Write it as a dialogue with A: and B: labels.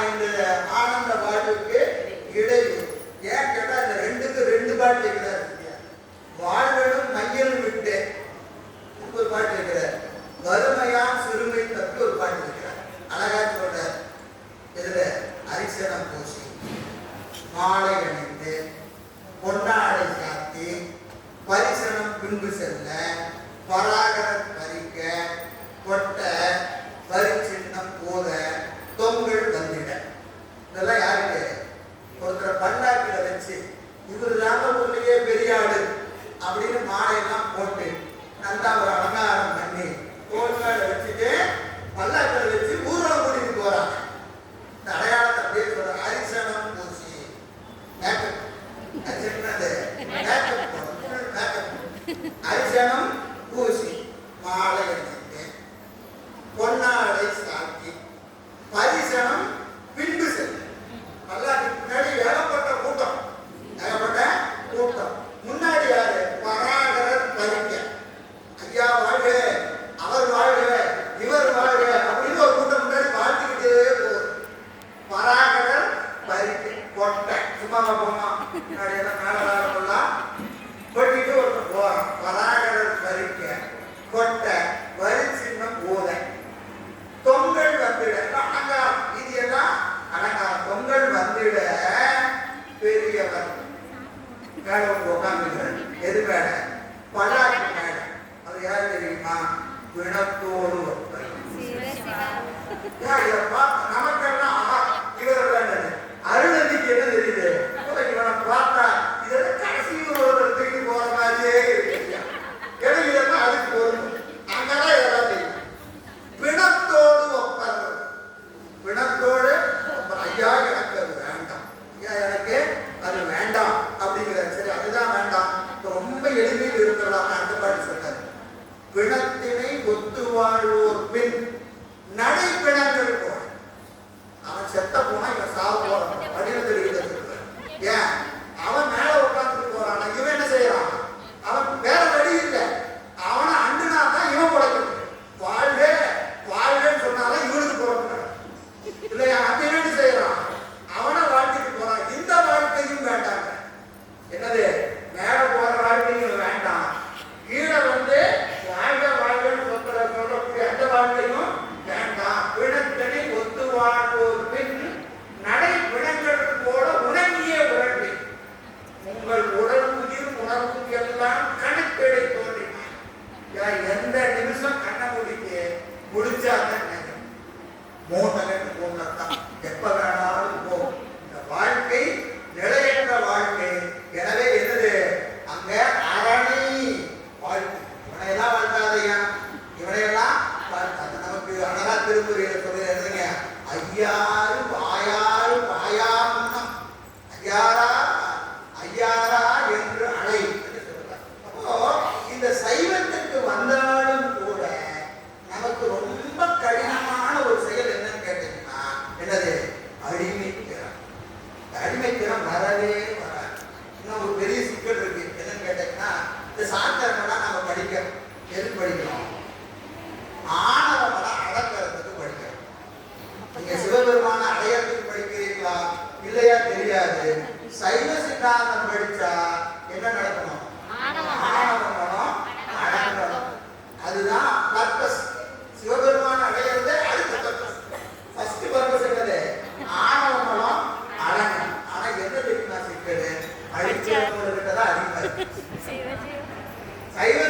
A: இந்த ஆனந்த வாழ்வுக்கு இடையூறு. ஏன் கேட்டா இந்த ரெண்டுக்கு ரெண்டு பாட்டு இருக்கிறார். வாழ்வனும் மையலும் விட்டு ஒரு பாட்டு இருக்கிறார். வறுமையாம் சிறுமை தப்பி ஒரு பாட்டு இருக்கிறார். அழகா சொல்றார். இதுல அரிசனம் பூசி மாலை அணிந்து பொன்னாடை சாத்தி பரிசனம் பின்பு செல்ல பராகரம் பறிக்க கொட்ட பரிச்சின்னம் போத தொங்கல் வந்திட. இதெல்லாம் யாருக்கு? ஒருத்தர் பல்லாக்கில வச்சு இவர் தாங்க ஊர்லயே பெரியாடு அப்படின்னு மாலையெல்லாம் போட்டு நல்லா ஒரு அலங்காரம் பண்ணி தோல்கால வச்சுட்டு பல்லாக்கில வச்சு ஊர்வலம் கூட்டிட்டு போறாங்க. இந்த அடையாளத்தை அப்படியே சொல்ற அரிசனம் பூசி மேக்கப் அரிசனம் பூசி மாலை அணிந்து பொன்னாடை சாத்தி பரிசனம் பின்பு செல்லும். பல்லாக்கு முன்னாடி ஏகப்பட்ட கூட்டம், ஏகப்பட்ட கூட்டம். முன்னாடி யாரு? பராகரர் பறிக்க. ஐயா வாழ்க, அவர் வாழ்க, இவர் வாழ்க அப்படின்னு ஒரு கூட்டம் முன்னாடி வாழ்த்துக்கிட்டே போகுது. பராகரர் பறிக்க கொட்டை. சும்மா போமா முன்னாடி எல்லாம் மேலெல்லாம் கொட்டிட்டு ஒருத்தர் போறான். பராகரர் பறிக்க கொட்டை வரி சின்னம் போத தொங்கல் வந்துட. அலங்காரம், இது எல்லாம் அலங்காரம். தொங்கல் வந்துட பெரியவர் மேல வந்து உட்காந்துக்கிறார். எது மேல? பல்லாக்கு மேல. அது யாரு தெரியுமா? பிணத்தோடு ஒருத்தர். நமக்கெல்லாம் இவர் அருணதிக்கு என்ன தெரியுது? இவனை பார்த்தா இதெல்லாம் கடைசி ஒருத்தர் தூக்கி போற மாதிரியே இடையிலாம் அதுக்கு வரும். அங்கதான் இதெல்லாம் தெரியும். பிணத்தோடு ஒப்பர். பிணத்தோடு ஐயா எனக்கு அது வேண்டாம், ஐயா எனக்கு அது வேண்டாம் அப்படிங்கிற. சரி அதுதான் வேண்டாம். ரொம்ப எளிமையில் இருக்கிறாங்க. அந்த பாட்டு சொன்னார். பிணத்தினை ஒத்து வாழ்வோர் பின் நடை பிணங்கள் போன. அவன் செத்த போனா இவன் சாவ போறான் அப்படின்னு தெரிகிறது. ஏன்? அவன் மேல உட்காந்துட்டு போறான். இவன் என்ன செய்யறான்? அவன் வேற வழி இல்லை. அவனை அண்டுனா தான் இவன் பிழைக்கணும். வாழ்க வாழ்கன்னு சொன்னாதான் இவனுக்கு பிறக்கணும் இல்லையா? அப்ப என்ன செய்யறான்? அவனை வாழ்த்துட்டு போறான். இந்த வாழ்க்கையும் வேண்டாங்க. என்னது? மேல போற வாழ்க்கையும் வேண்டாம். கீழே வந்து வாழ்க வாழ்கன்னு சொல்லக்கூடிய அந்த வாழ்க்கையும் வேண்டாம். பிணத்தனை ஒத்து வாழ்வோர் பின் நடை பிணங்கள் போல உணங்கிய உணர்வு உங்கள் உடல் உயிர் உணர்வும் எல்லாம் கணக்கெடை தோன்றினார். எந்த நிமிஷம் கண்ணை முடிக்க முடிச்சாதான் மோகனன்னு போனதான் எப்ப வேணாலும் போகும். இந்த வாழ்க்கை நிலையற்ற வாழ்க்கை. எனவே என்னது? அங்க அரணி வாழ்க்கை. இவனையெல்லாம் வாழ்த்தாதையா, இவனையெல்லாம் வாழ்த்தாது. நமக்கு அழகா திருமுறையில சொல்ல எழுதுங்க. ஐயாறு வாயாறு வாயாமன்னம் ஐயாரா ஐயாரா என்று அழை என்று சொல்றார். அப்போ இந்த சைவத்திற்கு வந்தாலும் கூட நமக்கு ரொம்ப கடினமான ஒரு செயல் என்னன்னு கேட்டீங்கன்னா என்னது? அடிமைத்திறம். அடிமைத்திறம் வரவே வராது. இன்னும் ஒரு பெரிய சிக்கல் இருக்கு. என்னன்னு கேட்டீங்கன்னா இந்த சாத்திரமெல்லாம் நம்ம படிக்கிறோம். எது படிக்கிறோம்? ஆணவமெல்லாம் அடக்கிறதுக்கு படிக்கிறோம். நீங்க சிவபெருமான அடையறதுக்கு படிக்கிறீங்களா இல்லையா தெரியாது. சைவ சித்தாந்தம் படிச்சா என்ன நடக்கணும்? ஆணவமனம் அடங்கணும். அதுதான் பர்பஸ். சிவபெருமான அடையிறது அடுத்த பர்பஸ். ஃபர்ஸ்ட் பர்பஸ் என்னது? ஆணவமனம் அடங்கணும். ஆனா என்ன தெரியுமா சிக்கல்? அழிக்கிறவங்ககிட்ட தான் அதிகமா இருக்கு. சைவ